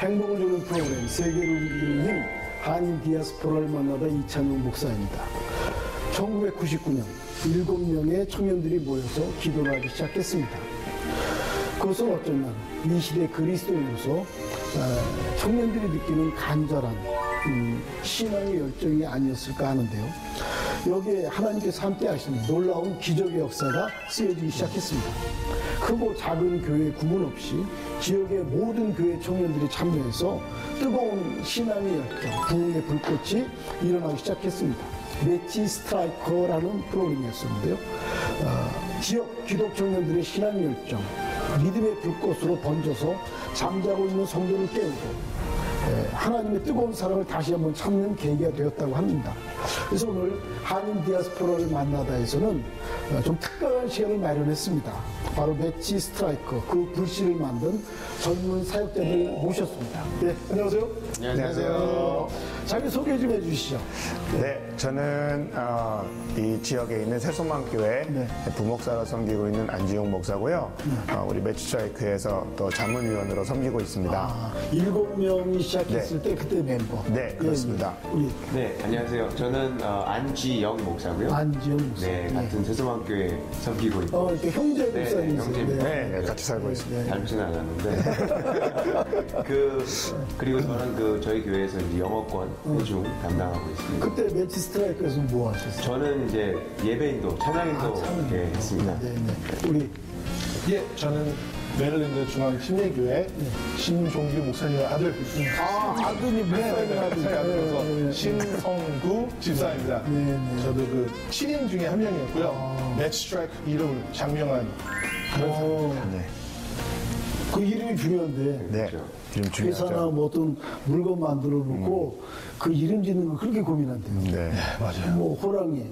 행복을 주는 프로그램 세계를 움직이는 힘 한인 디아스포라를 만나다 이찬용 목사입니다. 1999년 7명의 청년들이 모여서 기도를 하기 시작했습니다. 그것은 어쩌면 이 시대 그리스도인으로서 청년들이 느끼는 간절한 신앙의 열정이 아니었을까 하는데요. 여기에 하나님께서 함께 하시는 놀라운 기적의 역사가 쓰여지기 시작했습니다. 크고 작은 교회 구분 없이 지역의 모든 교회 청년들이 참여해서 뜨거운 신앙의 열정, 부흥의 불꽃이 일어나기 시작했습니다. 매치 스트라이커라는 프로그램이었는데요. 지역 기독 청년들의 신앙 열정, 믿음의 불꽃으로 번져서 잠자고 있는 성도를 깨우고 하나님의 뜨거운 사랑을 다시 한번 찾는 계기가 되었다고 합니다. 그래서 오늘 한인 디아스포라를 만나다에서는 좀 특별한 시간을 마련했습니다. 바로 매치 스트라이커, 그 불씨를 만든 젊은 사역자들 모셨습니다. 네, 안녕하세요. 네, 안녕하세요. 자기 소개 좀 해주시죠. 네, 저는 이 지역에 있는 새소망교회 부목사로 섬기고 있는 안지용 목사고요. 우리 매치 스트라이크에서 또 자문위원으로 섬기고 있습니다. 7명이 시작했을 때 그때 멤버. 네, 그렇습니다. 우리 네, 안녕하세요. 저는 안지영 목사고요. 안지영 목사. 네, 같은 새소망교회 섬기고 있고. 이렇게 형제 목사님. 형제입니다. 네, 같이 살고 있습니다. 닮지는 않았는데. 그리고 저는 저희 교회에서 이제 영어권 회중 담당하고 있습니다. 그때 매치 스트라이크에서 뭐 하셨어요? 저는 이제 예배인도, 찬양인도 이렇게 했습니다. 네. 우리 예, 저는 메릴랜드 중앙침례교회 신종규 목사님의 아들. 아드님 목사님 아들. 신성구 집사입니다. 저도 그 7인 중에 한 명이었고요. 매치 스트라이크 이름을 장명한 그런 사람입니다. 그 이름이 중요한데. 네, 이름 회사나 중요하죠. 뭐 어떤 물건 만들어 놓고 그 이름 짓는 거 그렇게 고민한대요. 네, 맞아요. 뭐 호랑이,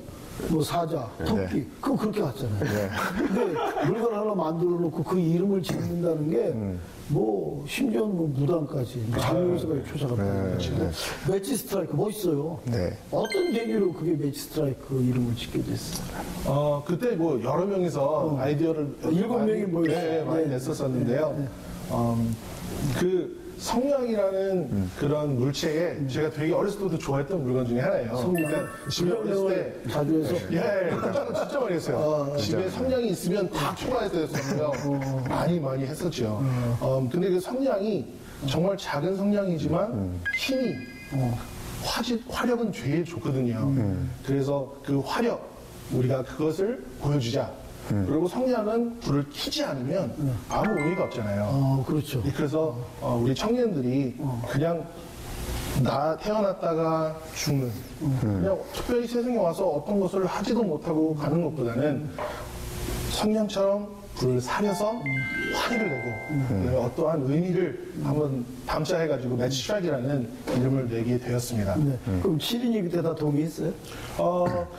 뭐 사자, 토끼, 그거 그렇게 왔잖아요. 근데 물건 하나 만들어 놓고 그 이름을 짓는다는 게 뭐 심지어는 뭐 무당까지 장명수가 쫓아갑니다. 매치 스트라이크 멋있어요. 네. 어떤 계기로 그게 매치 스트라이크 이름을 짓게 됐어요? 그때 뭐 여러 명이서 아이디어를 7명이 모였어요. 네, 많이 네. 냈었었는데요. 그 성냥이라는 그런 물체에 제가 되게 어렸을 때부터 좋아했던 물건 중에 하나예요. 성냥? 집에 어렸을 때 자주 해서? 진짜 많이 했어요. 집에 성냥이 있으면 다 초과했었어요. 많이 했었죠. 근데 그 성냥이 정말 작은 성냥이지만 힘이 화력은 되게 좋거든요. 그래서 그 화력, 우리가 그것을 보여주자. 그리고 성냥은 불을 켜지 않으면 아무 의미가 없잖아요. 그렇죠. 그래서 우리 청년들이 그냥 나 태어났다가 죽는 그냥 특별히 세상에 와서 어떤 것을 하지도 못하고 가는 것보다는 성냥처럼 불을 사려서 화기를 내고 어떠한 의미를 한번 담자해가지고 매치 스트라이크라는 이름을 내게 되었습니다. 그럼 7인이 그때 다 동의했어요?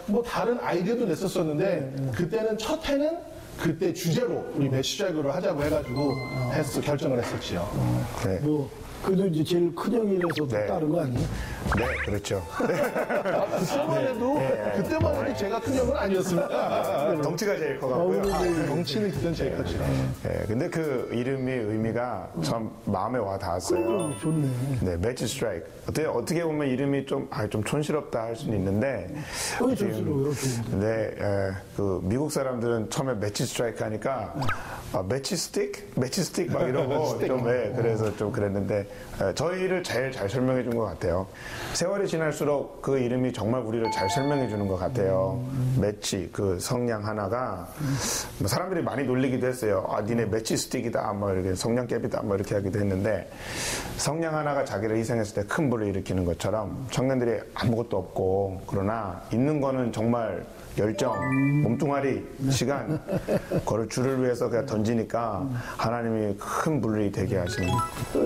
뭐 다른 아이디어도 냈었었는데 그때는 첫 해는 그때 주제로 우리 매치 스트라이크를 하자고 해가지고 결정을 했었지요. 네. 뭐 그래도 이제 제일 큰 형이라서 네. 따른 거 아니에요? 네, 그렇죠. 그때만 해도 제가 큰 형은 아니었습니다. 덩치가 제일 커갖고요. 덩치는 그땐 제일 컸죠. 네, 근데 그 이름이 의미가 참 마음에 와 닿았어요. 좋네. 네, 매치 스트라이크. 어떻게 보면 이름이 좀 촌스럽다 할 수는 있는데. 왜 촌스러워요? 네, 그 미국 사람들은 처음에 매치 스트라이크 하니까 매치 스틱? 매치 스틱 막 이러고 좀, 그래서 좀 그랬는데 저희를 제일 잘 설명해 준 것 같아요. 세월이 지날수록 그 이름이 정말 우리를 잘 설명해 주는 것 같아요. 매치, 그 성냥 하나가 뭐 사람들이 많이 놀리기도 했어요. 니네 매치 스틱이다, 뭐 이렇게 성냥개비다, 뭐 이렇게 하기도 했는데 성냥 하나가 자기를 희생했을 때 큰 불을 일으키는 것처럼 청년들이 아무것도 없고 그러나 있는 거는 정말 열정, 몸뚱아리, 시간, 그걸 주를 위해서 그냥 던지니까 하나님이 큰 불이 되게 하시는.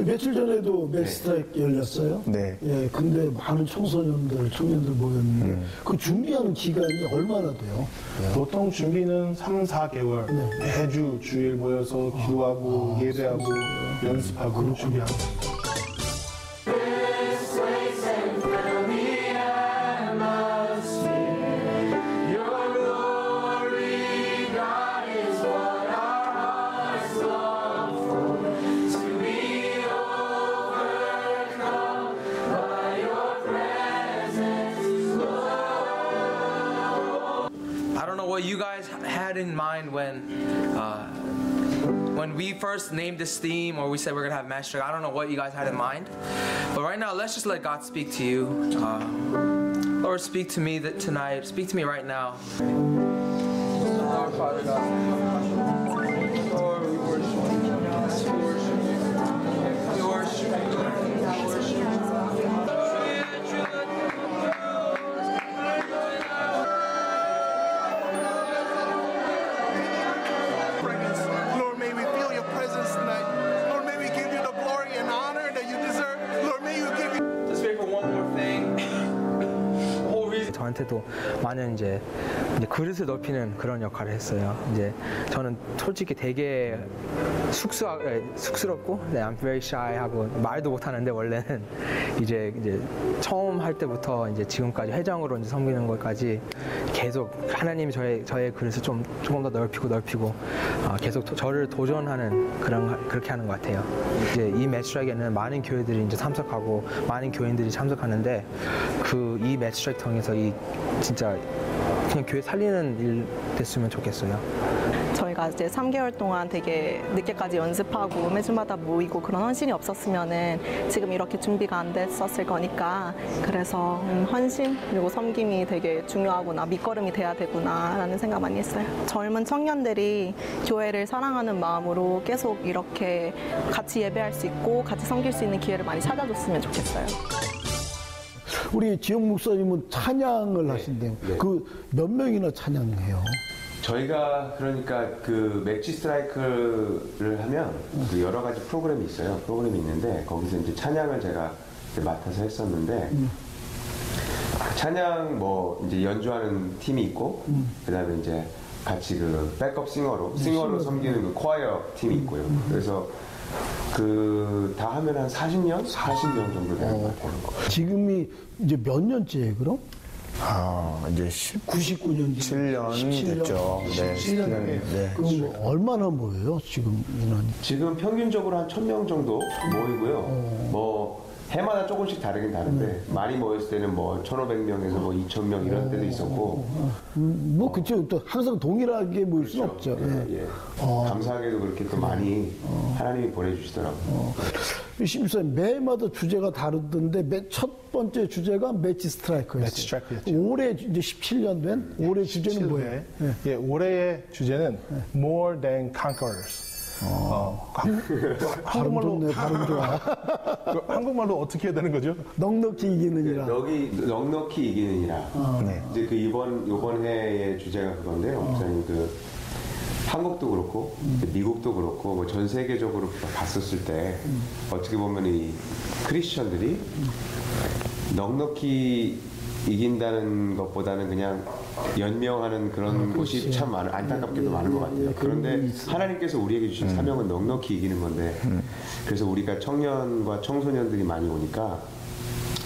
며칠 전에도 매치 스트라이크 열렸어요. 네. 예, 근데 많은 청소년들, 청년들 모였는데 그 준비하는 기간이 얼마나 돼요? 보통 준비는 3, 4개월 매주 주일 모여서 기도하고 예배하고 연습하고 준비하고 what you guys had in mind when we first named this theme, or we said we're gonna have Master. I don't know what you guys had in mind, but right now let's just let God speak to you. Lord, speak to me tonight. Speak to me right now. Our Father God, Lord, we worship you. We worship you. Lord, may we feel your presence tonight. Lord, may we give you the glory and honor that you deserve. Lord, may you give you. Let's wait for one more thing. The whole reason. 저한테도 많은 이제 그릇을 넓히는 그런 역할을 했어요. 이제 저는 솔직히 되게 쑥스럽고, I'm very shy 하고 말도 못 하는데 원래는 이제 처음 할 때부터 이제 지금까지 회장으로 이제 섬기는 것까지 계속 하나님이 저의 그릇을 조금 더 넓히고 계속 저를 도전하는 그렇게 하는 것 같아요. 이제 이 매치트랙에는 많은 교회들이 이제 참석하고 많은 교인들이 참석하는데 이 매치트랙 통해서 진짜 그냥 교회 살리는 일 됐으면 좋겠어요. 저희가 이제 3개월 동안 되게 늦게까지 연습하고 매주마다 모이고 그런 헌신이 없었으면은 지금 이렇게 준비가 안 됐었을 거니까, 그래서 헌신 그리고 섬김이 되게 중요하구나, 밑거름이 돼야 되구나라는 생각 많이 했어요. 젊은 청년들이 교회를 사랑하는 마음으로 계속 이렇게 같이 예배할 수 있고 같이 섬길 수 있는 기회를 많이 찾아줬으면 좋겠어요. 우리 지영 목사님은 찬양을 하신대요. 네. 그 몇 명이나 찬양해요? 저희가 그러니까 그 매치 스트라이크를 하면 그 여러 가지 프로그램이 있어요. 프로그램이 있는데 거기서 이제 찬양을 제가 이제 맡아서 했었는데 그 찬양 뭐 이제 연주하는 팀이 있고 그다음에 이제 같이 그 백업 싱어로 섬기는 그 콰이어 팀이 있고요. 그래서 다 하면 한 40명 정도 되는 것 같아요. 지금이 이제 몇 년째예요, 그럼? 이제 99년 17년 됐죠. 네, 17년. 네. 그럼 얼마나 모여요, 지금 인원이? 지금 평균적으로 한 1000명 정도 모이고요. 뭐 해마다 조금씩 다르긴 다른데 많이 모였을 때는 뭐 1500명에서 뭐 2000명 이런 때도 있었고. 뭐 그쵸, 또 항상 동일하게 모일 수는 그렇죠. 없죠. 예, 예. 감사하게도 그렇게 또 많이 하나님이 보내주시더라고요. 심사님 매마다 주제가 다르던데 첫 번째 주제가 매치 스트라이크였어요. 매치 스트라이크였죠. 올해 이제 17년 된 올해 주제는 뭐예요? 예, 올해의 주제는 More Than Conquerors. 발음 좋네, 발음 좋아. 한국말로 어떻게 해야 되는 거죠? 넉넉히 이기느니라. 넉넉히 이기느니라. 네. 이제 그 이번 해의 주제가 그건데요. 목사님 한국도 그렇고 미국도 그렇고 뭐 전 세계적으로 봤었을 때 어떻게 보면 이 크리스천들이 넉넉히 이긴다는 것보다는 그냥 연명하는 그런 곳이 참 안타깝게도 많은 것 같아요. 그런데 하나님께서 우리에게 주신 사명은 넉넉히 이기는 건데, 그래서 우리가 청년과 청소년들이 많이 오니까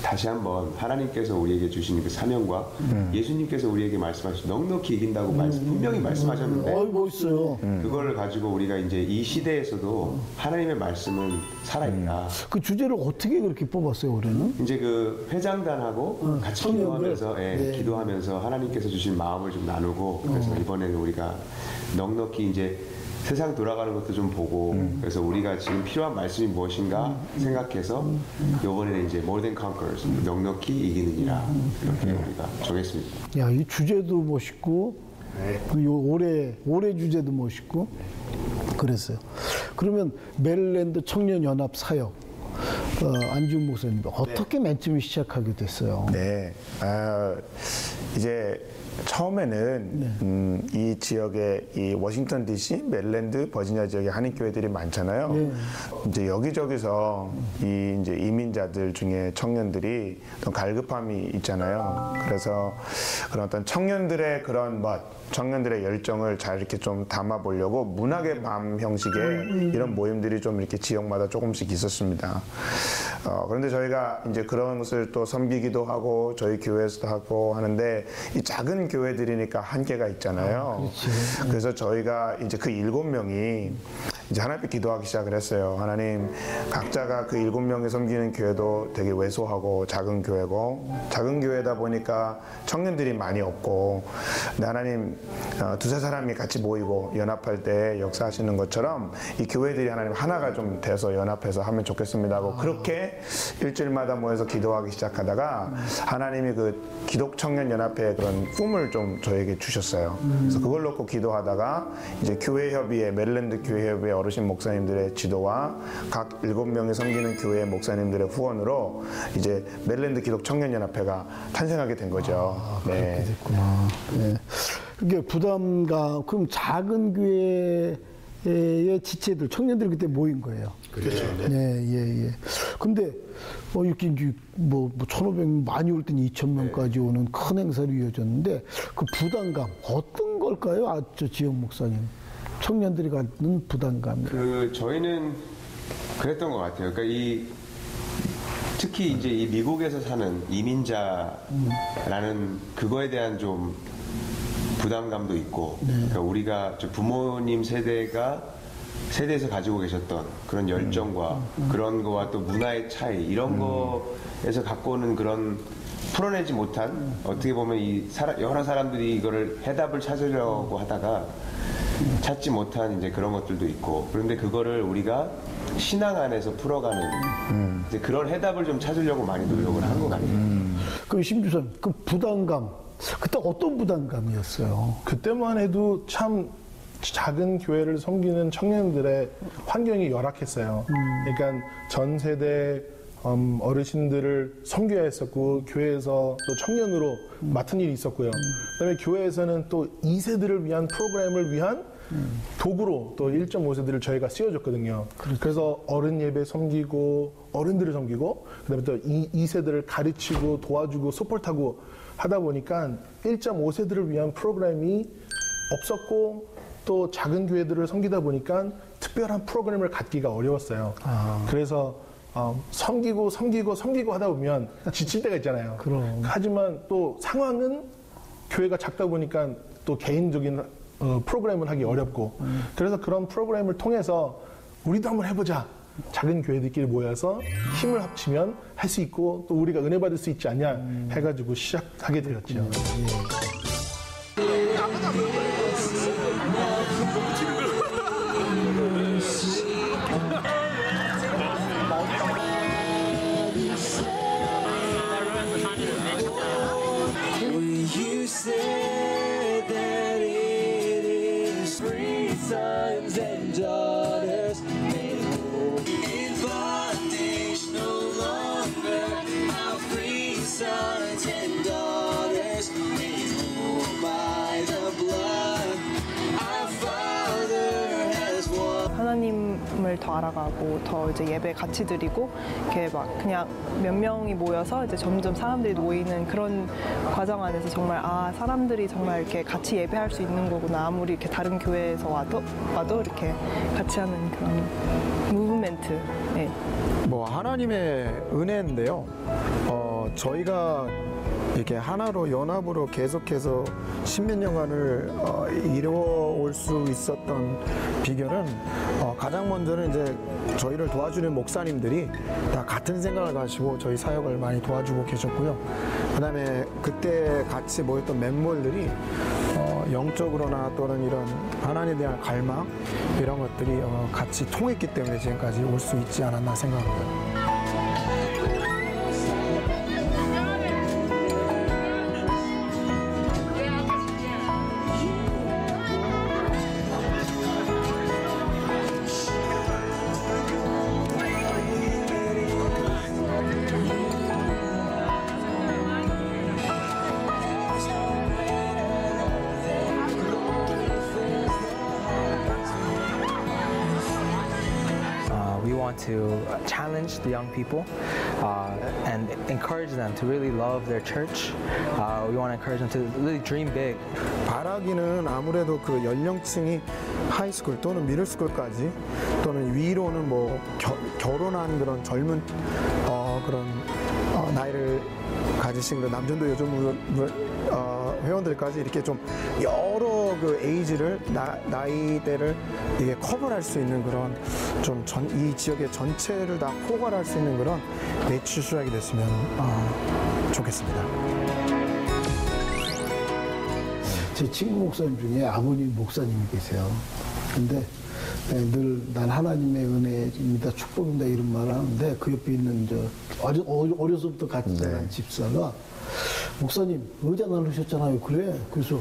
다시 한번 하나님께서 우리에게 주신 그 사명과 예수님께서 우리에게 말씀하신 넉넉히 이긴다고 분명히 말씀하셨는데, 멋있어요. 그거를 가지고 우리가 이제 이 시대에서도 하나님의 말씀은 살아있다. 그 주제를 어떻게 그렇게 뽑았어요, 올해는? 이제 그 회장단하고 같이 기도하면서, 네. 기도하면서 하나님께서 주신 마음을 좀 나누고, 그래서 이번에는 우리가 넉넉히 이제 세상 돌아가는 것도 좀 보고, 그래서 우리가 지금 필요한 말씀이 무엇인가 생각해서 이번에는 이제 More Than Conquerors, 넉넉히 이기느니라, 이렇게 우리가 정했습니다. 야, 이 주제도 멋있고, 그리고 올해 주제도 멋있고, 그랬어요. 그러면 메릴랜드 청년연합 사역, 안지훈 목사님, 어떻게 맨 처음에 시작하게 됐어요? 네. 이제 처음에는 이 지역에 이 워싱턴 DC, 메릴랜드, 버지니아 지역에 한인교회들이 많잖아요. 이제 여기저기서 이제 이민자들 중에 청년들이 어떤 갈급함이 있잖아요. 그래서 그런 어떤 청년들의 그런 청년들의 열정을 잘 이렇게 좀 담아보려고 문학의 밤 형식의 이런 모임들이 좀 이렇게 지역마다 조금씩 있었습니다. 그런데 저희가 이제 그런 것을 또 섬기기도 하고 저희 교회에서도 하고 하는데 이 작은 교회들이니까 한계가 있잖아요. 그래서 저희가 이제 그 7명이 이제 하나님께 기도하기 시작을 했어요. 하나님, 각자가 그 7명이 섬기는 교회도 되게 왜소하고 작은 교회고, 작은 교회다 보니까 청년들이 많이 없고, 근데 하나님, 두세 사람이 같이 모이고 연합할 때 역사하시는 것처럼 이 교회들이 하나님 하나가 좀 돼서 연합해서 하면 좋겠습니다 하고, 그렇게 일주일마다 모여서 기도하기 시작하다가 하나님이 그 기독 청년 연합회의 그런 꿈을 좀 저에게 주셨어요. 그래서 그걸 놓고 기도하다가 이제 교회협의회, 메릴랜드 교회협의회 어르신 목사님들의 지도와 각 7명이 섬기는 교회 목사님들의 후원으로 이제 메릴랜드 기독 청년 연합회가 탄생하게 된 거죠. 그렇게 됐구나. 네. 그게 부담감, 그럼 작은 교회의 지체들, 청년들이 그때 모인 거예요. 그렇죠. 예. 근데 이렇게 이제 1,500명, 많이 올 때는 2,000명까지 오는 큰 행사를 이어졌는데 그 부담감 어떤 걸까요? 저 지영 목사님, 청년들이 갖는 부담감. 저희는 그랬던 것 같아요. 그러니까 특히 이제 이 미국에서 사는 이민자라는 그거에 대한 좀 부담감도 있고, 그러니까 우리가 부모님 세대에서 가지고 계셨던 그런 열정과 그런 거와 또 문화의 차이, 이런 거에서 갖고 오는 그런 풀어내지 못한, 어떻게 보면 여러 사람들이 이거를 해답을 찾으려고 하다가 찾지 못한 이제 그런 것들도 있고, 그런데 그거를 우리가 신앙 안에서 풀어가는 이제 그런 해답을 좀 찾으려고 많이 노력을 한 것 같아요. 그럼 심주선, 그 부담감, 그때 어떤 부담감이었어요? 그때만 해도 참 작은 교회를 섬기는 청년들의 환경이 열악했어요. 그러니까 전 세대 어르신들을 섬겨야 했었고, 교회에서 또 청년으로 맡은 일이 있었고요. 그다음에 교회에서는 또 2세들을 위한 프로그램을 위한 도구로 또 1.5세들을 저희가 쓰여줬거든요. 그래서 어른 예배 섬기고, 어른들을 섬기고, 그다음에 또 2세들을 가르치고 도와주고 서포트하고 하다 보니까 1.5세들을 위한 프로그램이 없었고, 또 작은 교회들을 섬기다 보니까 특별한 프로그램을 갖기가 어려웠어요. 그래서 섬기고 하다 보면 지칠 때가 있잖아요. 그럼. 하지만 또 상황은 교회가 작다 보니까 또 개인적인 프로그램을 하기 어렵고, 그래서 그런 프로그램을 통해서 우리도 한번 해보자. 작은 교회들끼리 모여서 힘을 합치면 할 수 있고 또 우리가 은혜 받을 수 있지 않냐 해가지고 시작하게 되었죠. 하나님을 더 알아가고 더 이제 예배 같이 드리고, 이렇게 막 그냥 몇 명이 모여서 이제 점점 사람들이 모이는 그런 과정 안에서 정말 사람들이 정말 이렇게 같이 예배할 수 있는 거구나. 아무리 이렇게 다른 교회에서 와도 이렇게 같이 하는 그런 무브멘트. 네. 하나님의 은혜인데요. 저희가 이렇게 하나로 연합으로 계속해서 십몇 년간을 이뤄올 수 있었던 비결은 가장 먼저는 이제 저희를 도와주는 목사님들이 다 같은 생각을 가지고 저희 사역을 많이 도와주고 계셨고요. 그다음에 그때 같이 모였던 멤버들이 영적으로나 또는 이런 하나님에 대한 갈망 이런 것들이 같이 통했기 때문에 지금까지 올 수 있지 않았나 생각합니다. We want to challenge the young people and encourage them to really love their church. We want to encourage them to really dream big. 바라기는 아무래도 그 연령층이 하이스쿨 또는 미들스쿨까지 또는 위로는 결혼한 그런 젊은 그런 나이를 가지신 그런 남전도 요즘 회원들까지 이렇게 좀 여러 그 에이지를 나이대를 이게 커버할 수 있는 그런 좀 이 지역의 전체를 다 포괄할 수 있는 그런 매치 수락이 됐으면 좋겠습니다. 제 친구 목사님 중에 아버님 목사님이 계세요. 근데 늘 난 하나님의 은혜입니다, 축복입니다 이런 말을 하는데 그 옆에 있는 어려서부터 같이 자란 집사가 목사님 의자 나누셨잖아요. 그래. 그래서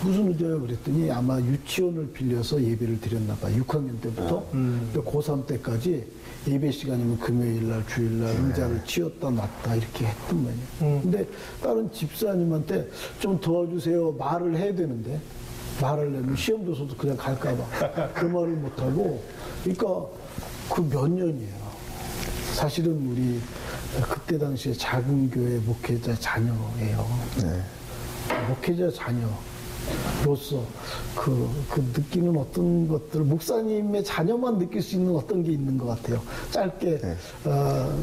무슨 의자요? 그랬더니 아마 유치원을 빌려서 예배를 드렸나 봐요. 6학년 때부터 고3 때까지 예배 시간이면 금요일날 주일날 의자를 치웠다 놨다 이렇게 했던 거예요. 근데 다른 집사님한테 좀 도와주세요 말을 해야 되는데 말을 하려면 시험도 서도 그냥 갈까봐 그 말을 못하고, 그러니까 그 몇 년이에요. 사실은 우리 그때 당시에 작은 교회 목회자 자녀예요. 목회자 자녀로서 그 느끼는 어떤 것들, 목사님의 자녀만 느낄 수 있는 어떤 게 있는 것 같아요. 짧게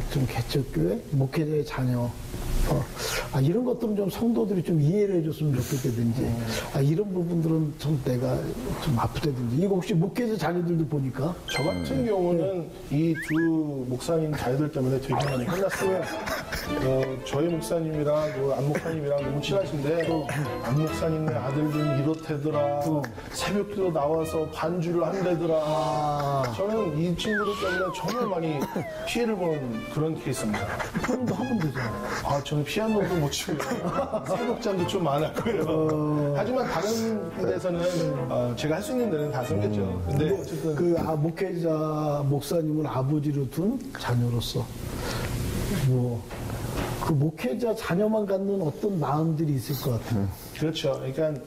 좀 개척교회 목회자의 자녀. 이런 것들은 좀 성도들이 좀 이해를 해줬으면 좋겠다든지, 이런 부분들은 좀 내가 좀 아프다든지. 이거 혹시 목회자 자녀들도 보니까? 저 같은 경우는 이 두 목사님 자녀들 때문에 되게 많이 혼났어요. 저희 목사님이랑 안 목사님이랑 너무 친하신데, 안 목사님네 아들들은 이렇대더라, 새벽기도 나와서 반주를 한대더라. 저는 이 친구들 때문에 정말 많이 피해를 본 그런 케이스입니다. 형도 하면 되잖아요. 저는 피아노도 못 치고요. 새벽잠도 좀 많았고요. 하지만 다른 데서는 제가 할 수 있는 데는 다 섬겼죠. 근데 어쨌든 그 목회자 목사님을 아버지로 둔 자녀로서 그 목회자 자녀만 갖는 어떤 마음들이 있을 것 같아요. 그렇죠. 그러니까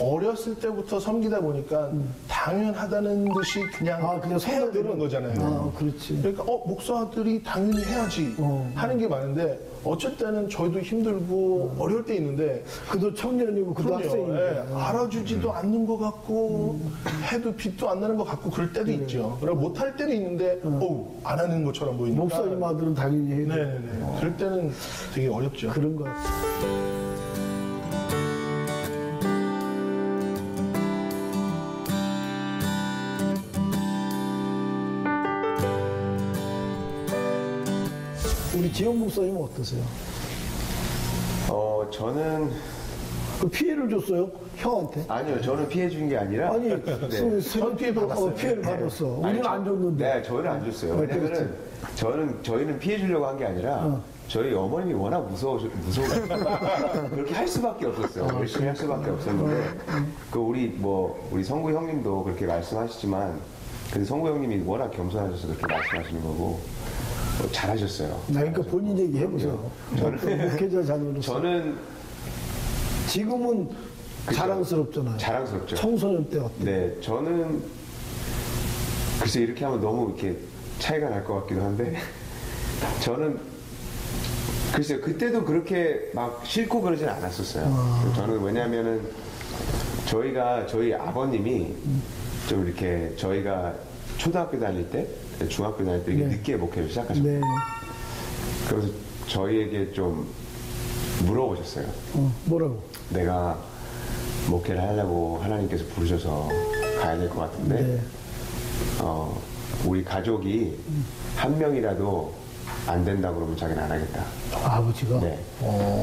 어렸을 때부터 섬기다 보니까 당연하다는 듯이 그냥 해야 되는 거잖아요. 그렇지. 그러니까 목사들이 당연히 해야지 하는 게 많은데, 어쩔 때는 저희도 힘들고 어려울 때 있는데, 그도 청년이고 그도 학생인데 알아주지도 않는 것 같고 해도 빛도 안 나는 것 같고 그럴 때도 있죠. 그리고 못할 때도 있는데 안 하는 것처럼 보이니까 목사님 아들은 당연히 해야 돼. 네네네. 그럴 때는 되게 어렵죠. 그런 것 같아요. 우리 지영 목사님은 어떠세요? 저는 그 피해를 줬어요? 형한테? 아니요, 저는 피해 준 게 아니라 아니, 피해를 받았어. 우리는 안 줬는데. 네, 저희는 안 줬어요. 왜냐면은 저희는 피해 주려고 한 게 아니라 저희 어머님이 워낙 무서워 그렇게 할 수밖에 없었어요. 열심히 할 수밖에 없었는데, 우리 성구 형님도 그렇게 말씀하시지만, 근데 성구 형님이 워낙 겸손하셔서 그렇게 말씀하시는 거고. 잘하셨어요. 그러니까 본인 얘기 해보세요. 저는 목회자 자녀로서. 저는 지금은 그쵸? 자랑스럽잖아요. 자랑스럽죠. 청소년 때 어때? 네, 저는 글쎄 이렇게 하면 너무 이렇게 차이가 날 것 같기도 한데, 저는 글쎄요, 그때도 그렇게 막 싫고 그러진 않았었어요. 저는 왜냐면은 저희 아버님이 좀 이렇게 저희가 초등학교 다닐 때, 중학교 다닐 때 이렇게 늦게 목회를 시작하셨거든요. 네. 그래서 저희에게 좀 물어보셨어요. 뭐라고? 내가 목회를 하려고 하나님께서 부르셔서 가야 될 것 같은데, 네. 우리 가족이 한 명이라도 안 된다 그러면 자기는 안 하겠다. 아버지가? 네.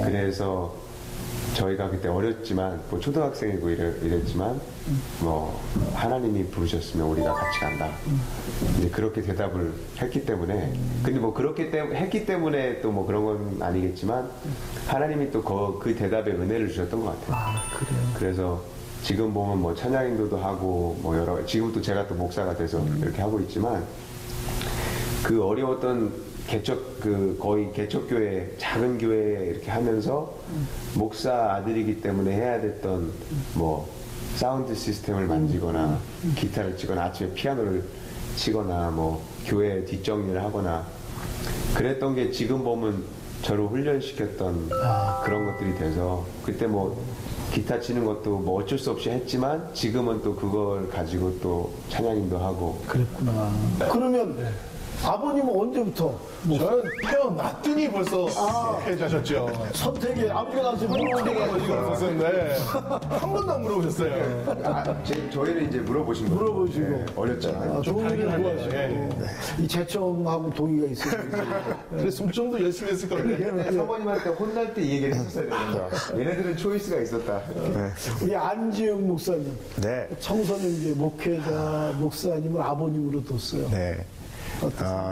그래서 저희가 그때 어렸지만, 초등학생이고 이랬지만, 하나님이 부르셨으면 우리가 같이 간다. 이제 그렇게 대답을 했기 때문에, 근데 그렇게 했기 때문에 또 그런 건 아니겠지만, 하나님이 또 그 대답에 은혜를 주셨던 것 같아요. 그래요? 그래서 지금 보면 찬양 인도도 하고, 지금 또 제가 또 목사가 돼서 이렇게 하고 있지만, 그 어려웠던 거의 개척교회, 작은 교회 이렇게 하면서 목사 아들이기 때문에 해야 됐던 사운드 시스템을 만지거나 기타를 치거나 아침에 피아노를 치거나 교회 뒷정리를 하거나 그랬던 게 지금 보면 저를 훈련시켰던 그런 것들이 돼서 그때 기타 치는 것도 어쩔 수 없이 했지만 지금은 또 그걸 가지고 또 찬양인도 하고. 그랬구나. 그러면 아버님은 언제부터 저는 태어났더니 벌써 목회자셨죠. 선택에 아버지가 나서 물어보니까 아버지가 없었는데 한 번도 안 물어보셨어요. 저희는 이제 물어보신 거예요. 물어보시고. 네, 어렸잖아요. 좋은 일을 좋아하시고 예. 이 재청하고 동의가 있어요. 그랬으면 좀 더 열심히 했을 거예요. 사모님한테 혼날 때 이 얘기를 했었어야 되는데 얘네들은 초이스가 있었다. 우리 안지영 목사님, 네. 청소년 이제 목회자 목사님을 아버님으로 뒀어요. 네.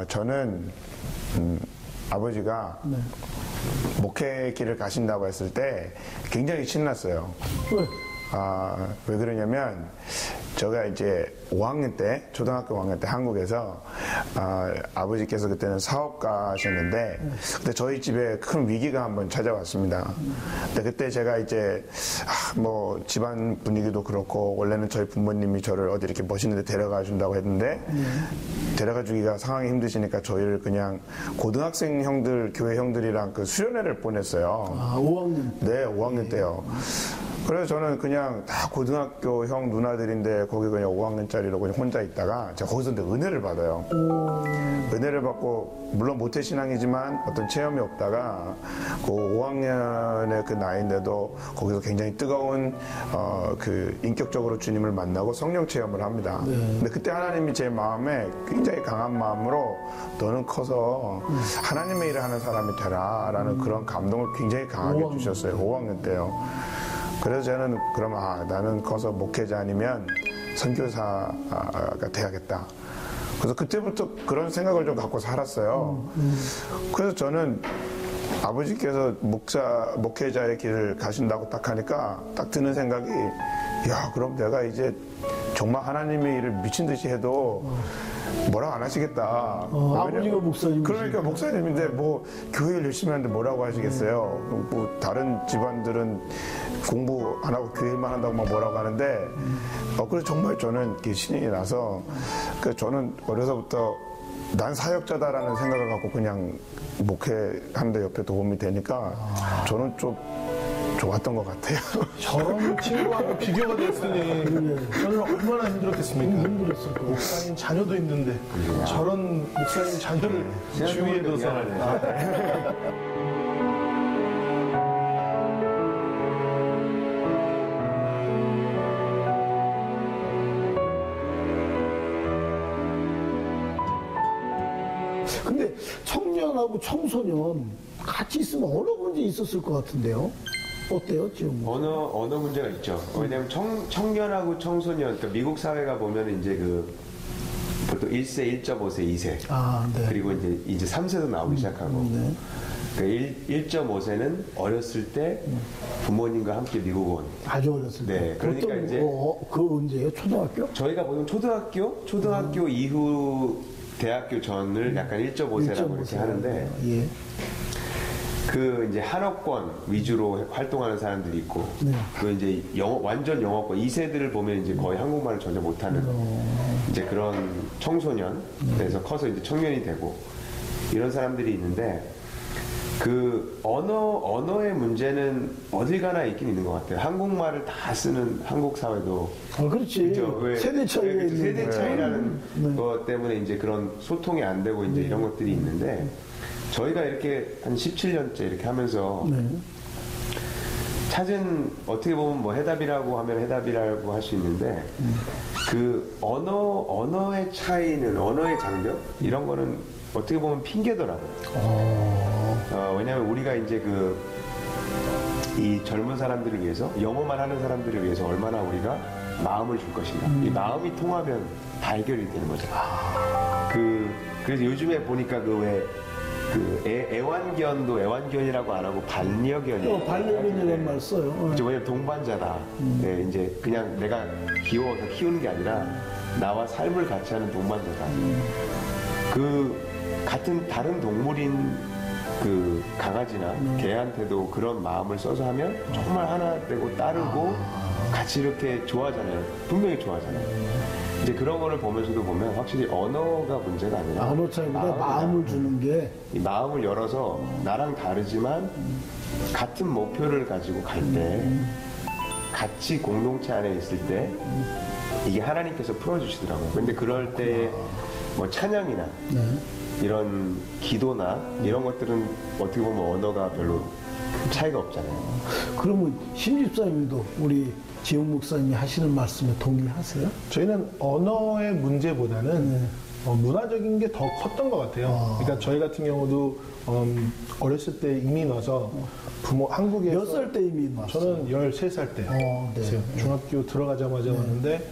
저는 아버지가 목회 길을 가신다고 했을 때 굉장히 신났어요. 왜? 왜 그러냐면 제가 이제 5학년 때, 초등학교 5학년 때 한국에서 아버지께서 그때는 사업가셨는데 그때 저희 집에 큰 위기가 한번 찾아왔습니다. 근데 그때 제가 이제 뭐 집안 분위기도 그렇고 원래는 저희 부모님이 저를 어디 이렇게 멋있는 데 데려가 준다고 했는데 데려가 주기가 상황이 힘드시니까 저희를 그냥 고등학생 형들, 교회 형들이랑 그 수련회를 보냈어요. 5학년. 네, 5학년 때요. 그래서 저는 그냥 다 고등학교 형 누나들인데 거기 그냥 5학년짜리로 그냥 혼자 있다가 제가 거기서 근데 은혜를 받아요. 은혜를 받고 물론 모태신앙이지만 어떤 체험이 없다가 그 5학년의 그 나이인데도 거기서 굉장히 뜨거운 그 인격적으로 주님을 만나고 성령 체험을 합니다. 근데 그때 하나님이 제 마음에 굉장히 강한 마음으로 너는 커서 하나님의 일을 하는 사람이 되라 라는 그런 감동을 굉장히 강하게 주셨어요. 5학년 때요. 그래서 저는 그러면 나는 커서 목회자 아니면 선교사가 돼야겠다. 그래서 그때부터 그런 생각을 좀 갖고 살았어요. 그래서 저는 아버지께서 목회자의 길을 가신다고 딱 하니까 딱 드는 생각이 야 그럼 내가 이제 정말 하나님의 일을 미친 듯이 해도 뭐라고 안 하시겠다. 아버지가 목사님. 그러니까 목사님인데 뭐 교회 일 열심히 하는데 뭐라고 하시겠어요. 뭐 다른 집안들은 공부 안 하고 교회 일만 한다고 막 뭐라고 하는데 그래서 정말 저는 신이 나서 저는 어려서부터 난 사역자다라는 생각을 갖고 그냥 목회하는데 옆에 도움이 되니까 저는 좀 좋았던 것 같아요. 저런 친구하고 비교가 됐으니 저는 얼마나 힘들었겠습니까? 힘들었을 거예요. 목사님 자녀도 힘든데 저런 목사님 자녀를 주위에 둬서 근데 청년하고 청소년 같이 있으면 어느 문제 있었을 것 같은데요? 어때요, 지금? 언어 문제가 있죠. 왜냐하면 청년하고 청소년, 그러니까 미국 사회가 보면 이제 보통 1세, 1.5세, 2세. 네. 그리고 이제 3세도 나오기 시작하고. 네. 그러니까 1.5세는 어렸을 때 부모님과 함께 미국 온. 아주 어렸을 때. 네, 그러니까 보통 이제 그 언제예요? 초등학교? 저희가 보통 초등학교 이후 대학교 전을 약간 1.5세라고 이렇게 하는데 예. 그 이제 한어권 위주로 활동하는 사람들이 있고 그 이제 완전 영어권 2세들을 보면 이제 거의 한국말을 전혀 못하는 이제 그런 청소년에서 커서 이제 청년이 되고 이런 사람들이 있는데 그 언어의 문제는 어딜 가나 있긴 있는 것 같아요. 한국말을 다 쓰는 한국 사회도 그렇지. 그렇죠. 세대 차이가 있는 세대 차이라는 것 때문에 이제 그런 소통이 안 되고 이제 이런 것들이 있는데 저희가 이렇게 한 17년째 이렇게 하면서 찾은 어떻게 보면 뭐 해답이라고 하면 해답이라고 할 수 있는데 그 언어의 차이는 언어의 장벽 이런 거는 어떻게 보면 핑계더라고요. 왜냐하면 우리가 이제 이 젊은 사람들을 위해서 영어만 하는 사람들을 위해서 얼마나 우리가 마음을 줄 것인가. 이 마음이 통하면 다 해결이 되는 거죠. 그래서 요즘에 보니까 애완견도 애완견이라고 안 하고 반려견이. 반려견이라는 말 써요. 왜냐면 동반자다. 네, 이제 그냥 내가 귀여워서 키우는 게 아니라 나와 삶을 같이 하는 동반자다. 같은 다른 동물인 강아지나 개한테도 그런 마음을 써서 하면 정말 하나 되고 따르고 같이 이렇게 좋아하잖아요. 분명히 좋아하잖아요. 이제 그런 거를 보면서도 보면 확실히 언어가 문제가 아니라 언어 차이보다 마음을 주는 게 이 마음을 열어서 나랑 다르지만 같은 목표를 가지고 갈 때 같이 공동체 안에 있을 때 이게 하나님께서 풀어주시더라고요. 근데 그럴 때 뭐 찬양이나 이런 기도나 이런 것들은 어떻게 보면 언어가 별로 차이가 없잖아요. 그러면 심집사님도 우리 지용 목사님이 하시는 말씀에 동의하세요? 저희는 언어의 문제보다는 문화적인 게 더 컸던 것 같아요. 그러니까 저희 같은 경우도 어렸을 때 이민 와서 한국에서 몇 살 때 이민 왔어요? 저는 13살 때 네. 중학교 들어가자마자 왔는데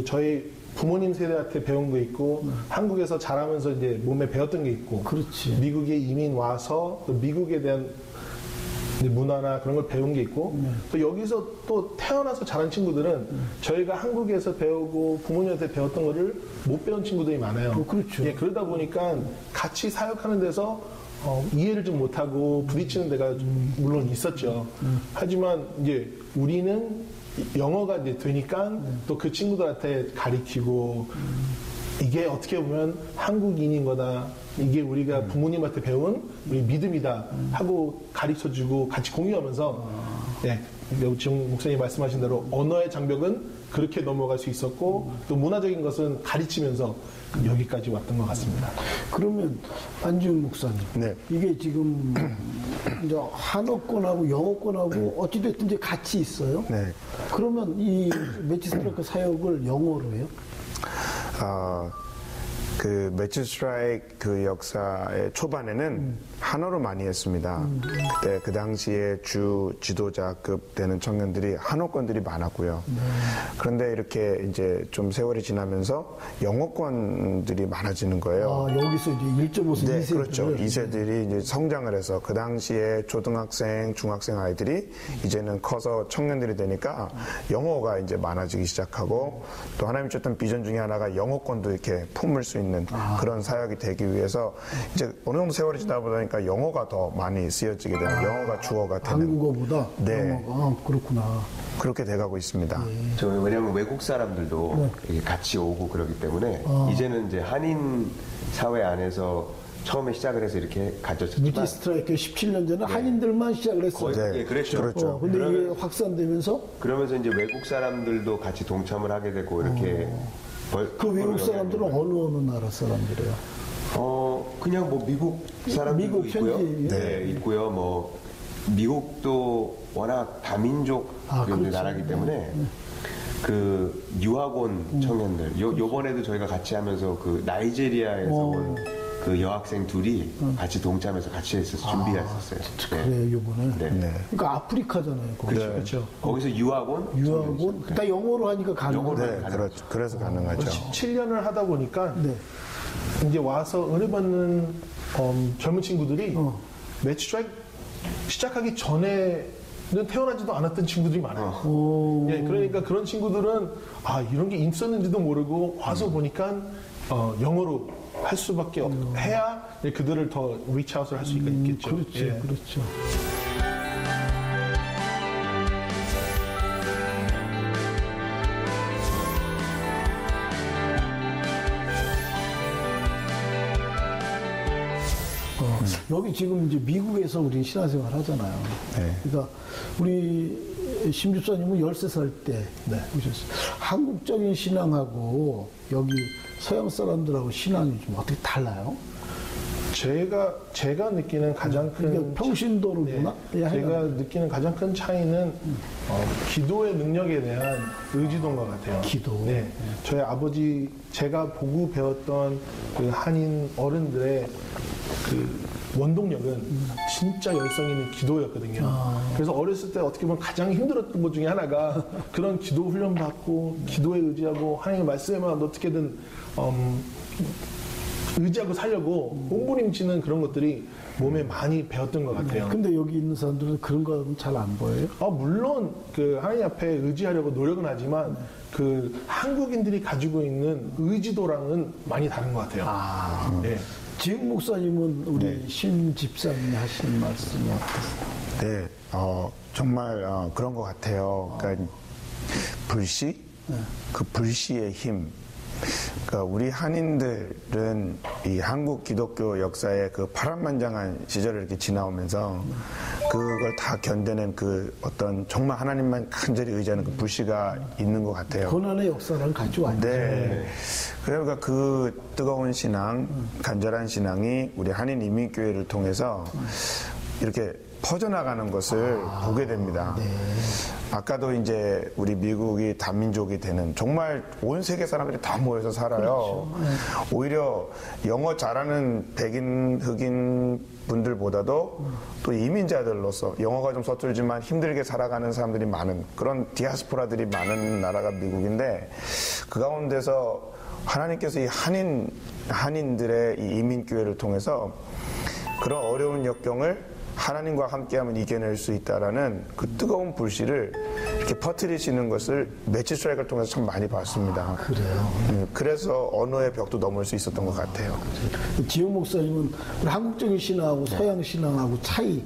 저희 부모님 세대한테 배운 거 있고 한국에서 자라면서 이제 몸에 배웠던 게 있고 그렇지. 미국에 이민 와서 또 미국에 대한 문화나 그런 걸 배운 게 있고 또 여기서 또 태어나서 자란 친구들은 저희가 한국에서 배우고 부모님한테 배웠던 거를 못 배운 친구들이 많아요. 그렇죠. 예, 그러다 보니까 같이 사역하는 데서 이해를 좀 못하고 부딪히는 데가 물론 있었죠. 하지만 이제 우리는 영어가 이제 되니까 또 그 친구들한테 가리키고 이게 어떻게 보면 한국인인 거다. 이게 우리가 부모님한테 배운 우리 믿음이다 하고 가르쳐주고 같이 공유하면서 지금 목사님 말씀하신 대로 언어의 장벽은 그렇게 넘어갈 수 있었고 또 문화적인 것은 가르치면서 여기까지 왔던 것 같습니다. 그러면 안지훈 목사님, 네. 이게 지금 이제 한어권하고 영어권하고 어찌됐든 이제 같이 있어요. 네. 그러면 이 매치스트라이크 사역을 영어로 해요? 그 매치 스트라이크 그 역사의 초반에는 한어로 많이 했습니다. 그때 그 당시에 주 지도자급 되는 청년들이 한어권들이 많았고요. 그런데 이렇게 이제 좀 세월이 지나면서 영어권들이 많아지는 거예요. 여기서 이제 1.5세, 네, 2세들. 그렇죠. 2세들이 이제 성장을 해서 그 당시에 초등학생, 중학생 아이들이 이제는 커서 청년들이 되니까 영어가 이제 많아지기 시작하고 또 하나님이 줬던 비전 중에 하나가 영어권도 이렇게 품을 수 있는 그런 사역이 되기 위해서 이제 어느 정도 세월이 지나다 보니까 영어가 더 많이 쓰여지게 되는 영어가 주어가 되는 한국어보다 네. 영어가 그렇구나. 그렇게 돼가고 있습니다. 왜냐하면 외국 사람들도 이렇게 같이 오고 그러기 때문에 이제는 이제 한인 사회 안에서 처음에 시작을 해서 이렇게 가졌지만 매치스트라이크 17년 전에 한인들만 시작을 했어요. 거의 예, 그랬죠. 그렇죠. 근데 이게 확산되면서 그러면서 이제 외국 사람들도 같이 동참을 하게 되고 이렇게 그 외국 사람들은 어느 나라 사람들이에요? 그냥 뭐 미국 사람들도 미국 있고요. 현지. 네, 있고요. 뭐 미국도 워낙 다민족 그렇죠. 나라기 때문에 그 유학원 청년들 요번에도 저희가 같이 하면서 그 나이제리아에서 온 그 여학생 둘이 같이 동참해서 같이 했었어요. 준비했었어요. 그래요, 요번에. 네. 그러니까 아프리카잖아요. 거기. 그렇죠. 거기서 유학원 다 영어로 하니까 가능해요. 네, 그렇죠. 그래서 가능하죠. 7년을 하다 보니까 네. 이제 와서 은혜 받는 젊은 친구들이 매치 스트라이크 시작하기 전에는 태어나지도 않았던 친구들이 많아요. 예, 그러니까 그런 친구들은 이런 게 있었는지도 모르고 와서 보니까 영어로 할 수밖에 해야 그들을 더 리치아웃을 할 수 있겠죠. 그렇죠. 예. 그렇죠. 여기 지금 이제 미국에서 우리 신앙생활 하잖아요. 네. 그러니까 우리 심집사님은 13살 때 오셨어요. 한국적인 신앙하고 여기 서양 사람들하고 신앙이 좀 어떻게 달라요? 제가 느끼는 가장 큰 그러니까 평신도로구나? 제가 느끼는 가장 큰 차이는 기도의 능력에 대한 의지도인 것 같아요. 기도. 네. 저희 아버지 제가 보고 배웠던 그 한인 어른들의 그 원동력은 진짜 열성 있는 기도였거든요. 그래서 어렸을 때 어떻게 보면 가장 힘들었던 것 중에 하나가 그런 기도 훈련 받고 기도에 의지하고 하나님의 말씀에만 어떻게든 의지하고 살려고 몸부림치는 그런 것들이 몸에 많이 배웠던 것 같아요. 근데 여기 있는 사람들은 그런 거는 잘 안 보여요? 물론 그 하나님 앞에 의지하려고 노력은 하지만 그 한국인들이 가지고 있는 의지도랑은 많이 다른 것 같아요. 네. 지금 목사님은 우리 심 집사님이 하시는 말씀이 어떠세요? 네, 정말 그런 것 같아요. 그러니까 불씨, 그 불씨의 힘, 그러니까 우리 한인들은 이 한국 기독교 역사의 그 파란만장한 시절을 이렇게 지나오면서 그걸 다 견뎌낸 그 어떤 정말 하나님만 간절히 의지하는 그 불씨가 있는 것 같아요. 고난의 역사랑 같이 왔죠. 네. 그러니까 그 뜨거운 신앙, 간절한 신앙이 우리 한인 이민교회를 통해서 이렇게 퍼져나가는 것을 보게 됩니다. 네. 아까도 이제 우리 미국이 다민족이 되는 정말 온 세계 사람들이 다 모여서 살아요. 그렇죠. 오히려 영어 잘하는 백인, 흑인 분들보다도 또 이민자들로서 영어가 좀 서툴지만 힘들게 살아가는 사람들이 많은 그런 디아스포라들이 많은 나라가 미국인데 그 가운데서 하나님께서 이 한인들의 이 이민교회를 통해서 그런 어려운 역경을 하나님과 함께하면 이겨낼 수 있다라는 그 뜨거운 불씨를 이렇게 퍼뜨리시는 것을 매치 스트라이크를 통해서 참 많이 봤습니다. 그래요. 그래서 언어의 벽도 넘을 수 있었던 것 같아요. 지용 목사님은 우리 한국적인 신앙하고 서양 신앙하고 차이,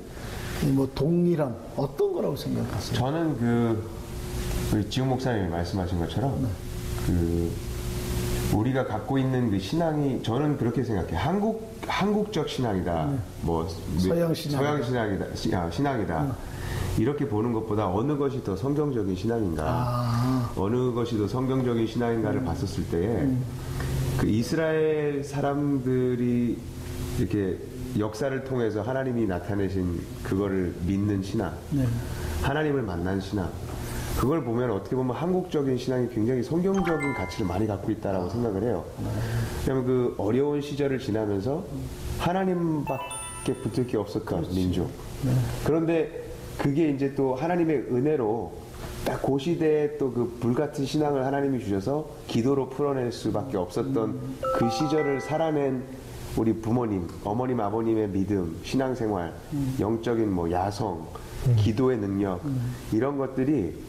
뭐 동일함 어떤 거라고 생각하세요? 저는 우리 지용 목사님이 말씀하신 것처럼 우리가 갖고 있는 그 신앙이 저는 그렇게 생각해요. 한국적 신앙이다. 뭐 서양 신앙이다. 신앙이다. 이렇게 보는 것보다 어느 것이 더 성경적인 신앙인가, 어느 것이 더 성경적인 신앙인가를 봤었을 때에 그 이스라엘 사람들이 이렇게 역사를 통해서 하나님이 나타내신 그거를 믿는 신앙, 하나님을 만난 신앙, 그걸 보면 어떻게 보면 한국적인 신앙이 굉장히 성경적인 가치를 많이 갖고 있다라고 생각을 해요. 왜냐하면 그 어려운 시절을 지나면서 하나님밖에 붙을 게 없었던 민족. 그런데 그게 이제 또 하나님의 은혜로 딱 그 시대에 또 그 불같은 신앙을 하나님이 주셔서 기도로 풀어낼 수밖에 없었던 그 시절을 살아낸 우리 부모님, 어머님, 아버님의 믿음, 신앙생활, 영적인 뭐 야성, 기도의 능력, 이런 것들이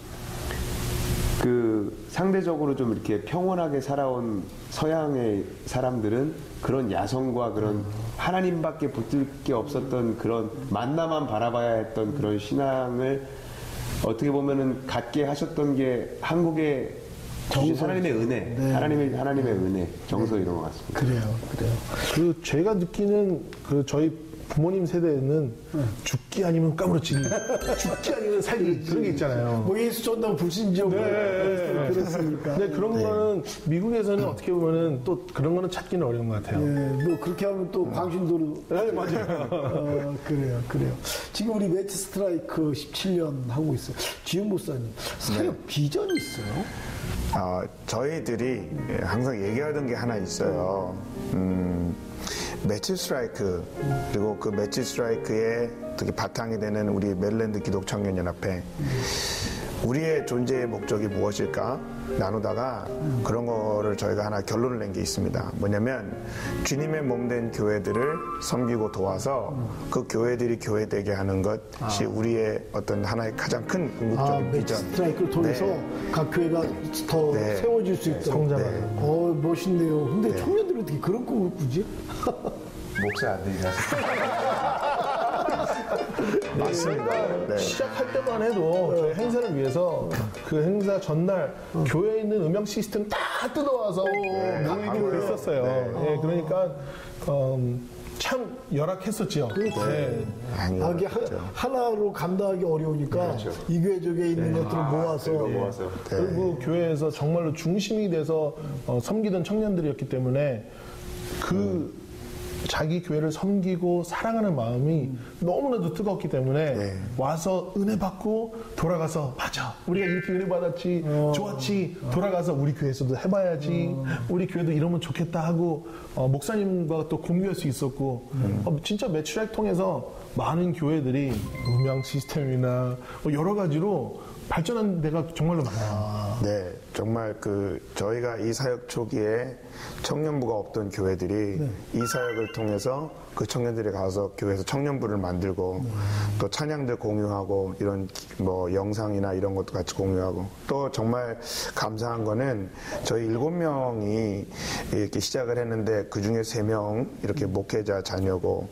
그 상대적으로 좀 이렇게 평온하게 살아온 서양의 사람들은 그런 야성과 그런 하나님밖에 붙을 게 없었던 그런 만나만 바라봐야 했던 그런 신앙을 어떻게 보면은 갖게 하셨던 게 한국의 하나님의 은혜, 네. 하나님의 은혜, 정서 이런 것 같습니다. 그래요. 제가 느끼는 저희 부모님 세대에는 죽기 아니면 까무러치기, 죽기 아니면 살기 그런 게 있잖아요. 뭐 예수 전당 불신지옥 그렇습니까? 근데 그런 거는 미국에서는 어떻게 보면은 또 그런 거는 찾기는 어려운 것 같아요. 뭐 그렇게 하면 또 광신도로. 네, 맞아요. 그래요. 지금 우리 매치 스트라이크 17년 하고 있어요. 지훈 목사님, 사역 비전이 있어요? 저희들이 항상 얘기하던 게 하나 있어요. 매치 스트라이크, 그리고 그 매치 스트라이크의 특히 바탕이 되는 우리 메릴랜드 기독청년연합회, 우리의 존재의 목적이 무엇일까 나누다가 그런 거를 저희가 하나 결론을 낸 게 있습니다. 뭐냐면 주님의 몸된 교회들을 섬기고 도와서 그 교회들이 교회되게 하는 것이 우리의 어떤 하나의 가장 큰 궁극적인 매치 비전. 스트라이크를 통해서 각 교회가 더 세워질 수 있다. 성장하는. 멋있네요. 근데 청년들은 어떻게 그런 꿈을 꾸지? 목사 아들이라서. 맞습니다. 네. 시작할 때만 해도 저희 행사를 위해서 그 행사 전날 교회에 있는 음향 시스템 다 뜯어와서 모이기로 했었어요. 예, 그러니까 참 열악했었죠. 이게 하나로 감당하기 어려우니까 이 교회 저교에 있는 것들을 모아서 그리고 교회에서 정말로 중심이 돼서 섬기던 청년들이었기 때문에 자기 교회를 섬기고 사랑하는 마음이 너무나도 뜨겁기 때문에 와서 은혜 받고 돌아가서 맞아 우리가 이렇게 은혜 받았지 좋았지 돌아가서 우리 교회에서도 해봐야지 우리 교회도 이러면 좋겠다 하고 목사님과 또 공유할 수 있었고 진짜 매출액 통해서 많은 교회들이 음향 시스템이나 여러 가지로 발전한 데가 정말로 많아요. 네, 정말 저희가 이 사역 초기에 청년부가 없던 교회들이 이 사역을 통해서 그 청년들이 가서 교회에서 청년부를 만들고 또 찬양들 공유하고 이런 뭐 영상이나 이런 것도 같이 공유하고 또 정말 감사한 거는 저희 7명이 이렇게 시작을 했는데 그 중에 3명 이렇게 목회자 자녀고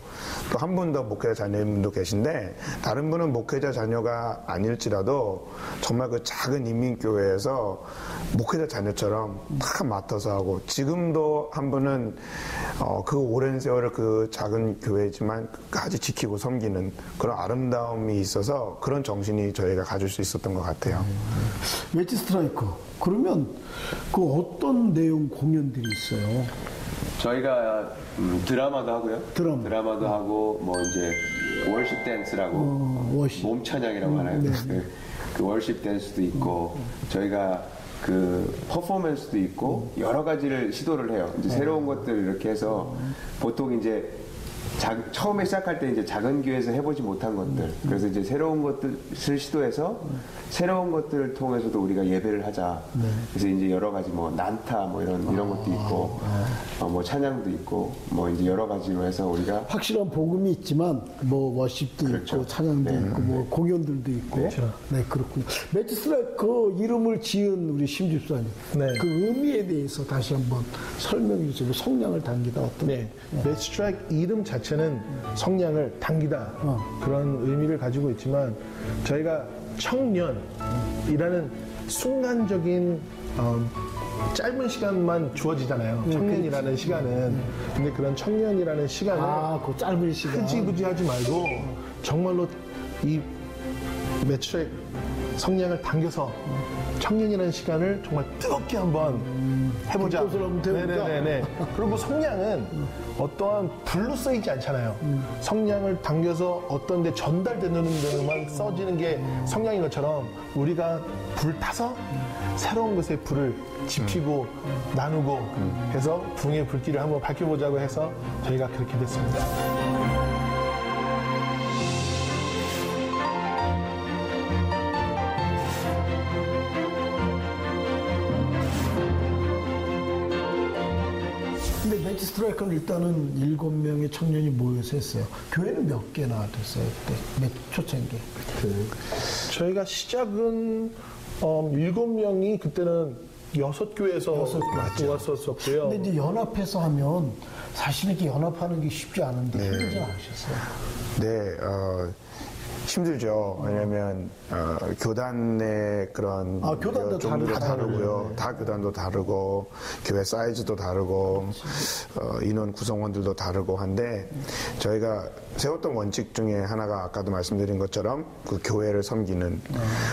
또 한 분 더 목회자 자녀분도 계신데 다른 분은 목회자 자녀가 아닐지라도 정말 그 작은 인민교회에서 목회자 자녀처럼 다 맡아서 하고, 지금도 한 분은 그 오랜 세월을 그 작은 교회지만 끝까지 지키고 섬기는 그런 아름다움이 있어서 그런 정신이 저희가 가질 수 있었던 것 같아요. 매치 스트라이커. 그러면 그 어떤 내용 공연들이 있어요? 저희가 드라마도 하고요. 드라마도 하고 뭐 이제 월십 댄스라고 워십. 몸 찬양이라고 하나요? 그 월십 댄스도 있고 저희가 그 퍼포먼스도 있고 여러 가지를 시도를 해요. 이제 새로운 것들 이렇게 해서 보통 이제 처음에 시작할 때 이제 작은 교회에서 해보지 못한 것들, 그래서 이제 새로운 것들을 시도해서 새로운 것들을 통해서도 우리가 예배를 하자. 그래서 이제 여러 가지 뭐 난타 뭐 이런 것도 있고, 뭐 찬양도 있고, 뭐 이제 여러 가지로 해서 우리가 확실한 복음이 있지만 뭐 워십도 그렇죠. 있고 찬양도 있고 뭐 공연들도 있고. 네, 그렇군요. 매치 스트라이커 이름을 지은 우리 심 집사님, 그 의미에 대해서 다시 한번 설명해 주세요. 성량을 당기다 어떤? 매치 스트라이크 이름 자체는 성량을 당기다 그런 의미를 가지고 있지만 저희가 청년이라는 순간적인 짧은 시간만 주어지잖아요. 청년이라는 시간은. 근데 그런 청년이라는 시간을 그 짧은 시간 흐지부지 하지 말고 정말로 이 매출의 성량을 당겨서 청년이라는 시간을 정말 뜨겁게 한번 해보자. 네네네. 그리고 성량은 어떠한 불로 쓰이지 않잖아요. 성량을 당겨서 어떤 데 전달되는 데만 써지는 게 성량인 것처럼 우리가 불 타서 새로운 것에 불을 지피고 나누고 해서 붕의 불길을 한번 밝혀보자고 해서 저희가 그렇게 됐습니다. 근데 매치 스트라이커는 일단은 7명의 청년이 모여서 했어요. 교회는 몇 개나 됐어요? 그때 초창기. 저희가 시작은 7명이 그때는 6교회에서 왔었고요. 근데 이제 연합해서 하면 사실 이렇게 연합하는 게 쉽지 않은데 힘들지 않으셨어요? 네, 힘들죠. 왜냐면 교단의 그런 교단도 종류도 다르고요. 다 교단도 다르고 교회 사이즈도 다르고 인원 구성원들도 다르고 한데 저희가 세웠던 원칙 중에 하나가 아까도 말씀드린 것처럼 그 교회를 섬기는,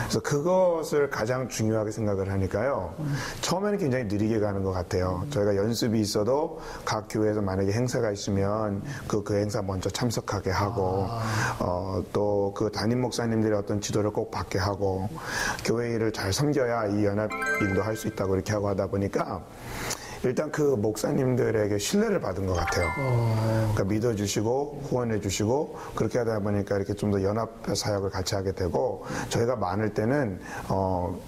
그래서 그것을 가장 중요하게 생각을 하니까요. 처음에는 굉장히 느리게 가는 것 같아요. 저희가 연습이 있어도 각 교회에서 만약에 행사가 있으면 그 행사 먼저 참석하게 하고 또 그 담임 목사님들의 어떤 지도를 꼭 받게 하고 교회 일을 잘 섬겨야 이 연합 일도 할 수 있다고 이렇게 하고 하다 보니까 일단 그 목사님들에게 신뢰를 받은 것 같아요. 그러니까 믿어주시고 후원해주시고 그렇게 하다 보니까 이렇게 좀 더 연합 사역을 같이 하게 되고, 저희가 많을 때는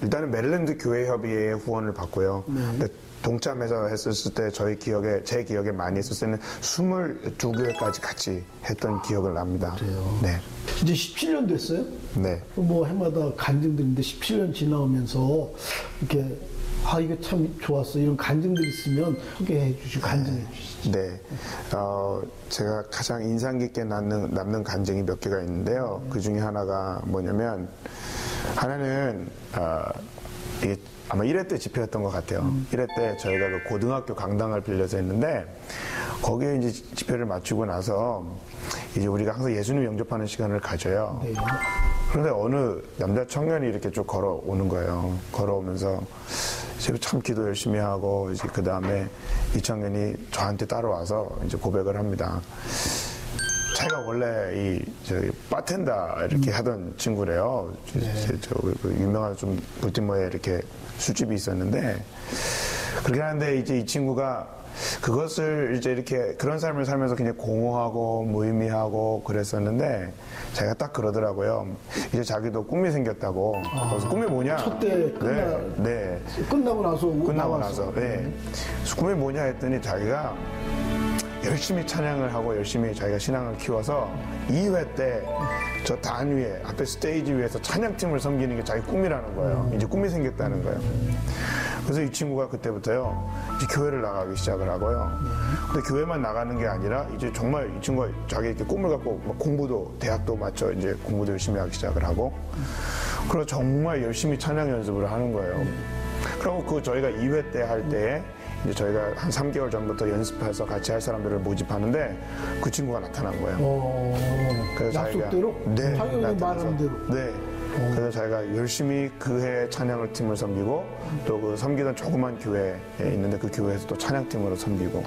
일단은 메릴랜드 교회협의회의 후원을 받고요. 근데 동참해서 했었을 때 제 기억에 많이 했을 때는 22교회까지 같이 했던 기억을 납니다. 그래요. 네. 이제 17년 됐어요? 네. 뭐 해마다 간증들인데 17년 지나오면서 이렇게 이거 참 좋았어 이런 간증들이 있으면 소개해 주시고 간증해 주시죠. 네. 제가 가장 인상 깊게 남는 간증이 몇 개가 있는데요. 그 중에 하나가 뭐냐면, 하나는 이게 아마 1회 때 집회였던 것 같아요. 1회 때 저희가 그 고등학교 강당을 빌려서 했는데, 거기에 이제 집회를 마치고 나서 이제 우리가 항상 예수님 영접하는 시간을 가져요. 네. 그런데 어느 남자 청년이 이렇게 쭉 걸어오는 거예요. 걸어오면서 제가 참 기도 열심히 하고, 이제 그 다음에 이 청년이 저한테 따라와서 이제 고백을 합니다. 자기가 원래 저기 바텐더 이렇게 하던 친구래요. 그 유명한 좀 볼티모어에 이렇게 술집이 있었는데, 그렇게 하는데 이제 이 친구가 그것을 이제 이렇게 그런 삶을 살면서 굉장히 공허하고 무의미하고 그랬었는데, 자기가 딱 그러더라고요. 이제 자기도 꿈이 생겼다고. 그래서 꿈이 뭐냐? 첫 때 끝나고 나서. 네. 그래서 꿈이 뭐냐 했더니 자기가 열심히 찬양을 하고 열심히 자기가 신앙을 키워서 2회 때 저 단 위에 앞에 스테이지 위에서 찬양팀을 섬기는 게 자기 꿈이라는 거예요. 이제 꿈이 생겼다는 거예요. 그래서 이 친구가 그때부터요 이제 교회를 나가기 시작을 하고요. 근데 교회만 나가는 게 아니라 이제 정말 이 친구가 자기 이렇게 꿈을 갖고 막 공부도 대학도 마쳐 이제 공부도 열심히 하기 시작을 하고, 그리고 정말 열심히 찬양 연습을 하는 거예요. 그리고 그 저희가 2회 때 할 때에 이제 저희가 한 3개월 전부터 연습해서 같이 할 사람들을 모집하는데 그 친구가 나타난 거예요. 그래서 약속대로? 네, 자기가 나타나서. 말하는 대로? 네. 그래서 저희가 열심히 그 해 찬양을 팀을 섬기고 또 그 섬기던 조그만 교회에 있는데 그 교회에서 또 찬양팀으로 섬기고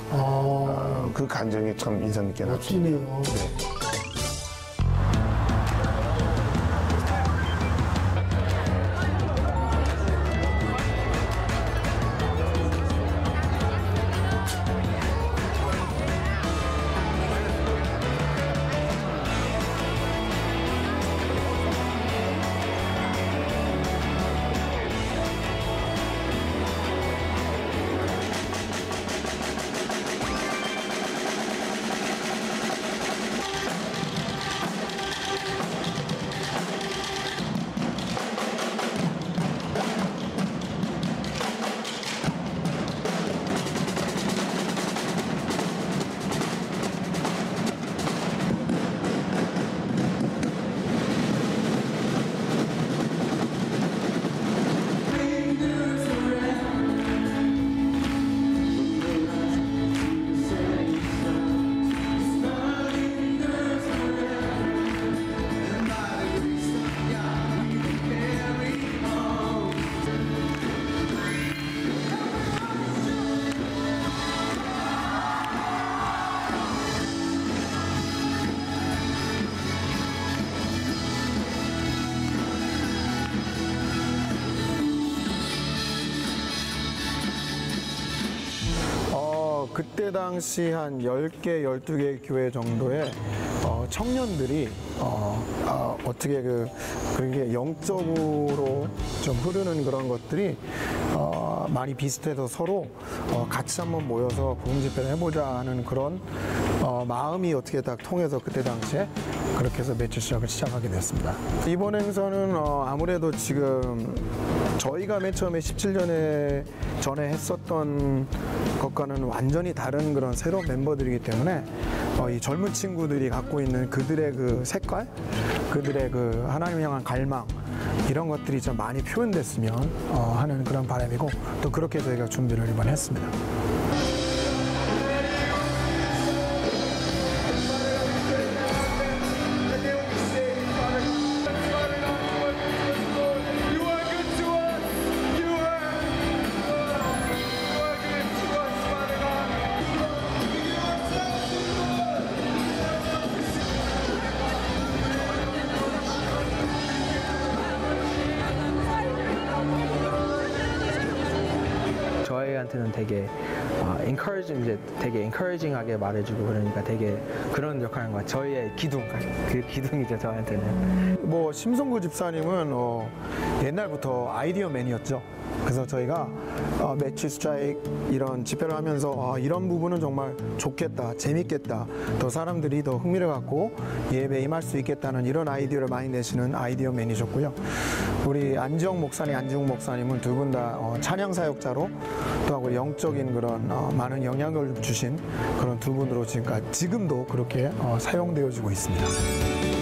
그 간증이 참 인상 깊게 남습니다. 멋지네요. 그때 당시 한 10개, 12개 교회 정도의 청년들이 어떻게 그게 영적으로 좀 흐르는 그런 것들이 많이 비슷해서 서로 같이 한번 모여서 복음 집회를 해보자 하는 그런 마음이 어떻게 딱 통해서 그때 당시에 그렇게 해서 매치 시작을 시작하게 됐습니다. 이번 행사는 아무래도 지금 저희가 맨 처음에 17년에 전에 했었던 것과는 완전히 다른 그런 새로운 멤버들이기 때문에 이 젊은 친구들이 갖고 있는 그들의 그 색깔, 그들의 그 하나님 향한 갈망 이런 것들이 좀 많이 표현됐으면 하는 그런 바람이고 또 그렇게 저희가 준비를 이번에 했습니다. 저희한테는 되게 되게 encouraging하게 말해주고 그러니까 되게 그런 역할인 것 같아요. 저희의 기둥, 그 기둥이죠 저한테는. 뭐 심성구 집사님은 옛날부터 아이디어맨이었죠. 그래서 저희가 매치 스트라이크 이런 집회를 하면서 이런 부분은 정말 좋겠다, 재밌겠다, 더 사람들이 더 흥미를 갖고 예배에 임할 수 있겠다는 이런 아이디어를 많이 내시는 아이디어맨이셨고요. 우리 안지웅 목사님은 두 분 다 찬양 사역자로 또 영적인 그런 많은 영향을 주신 그런 두 분으로 지금도 그렇게 사용되어지고 있습니다.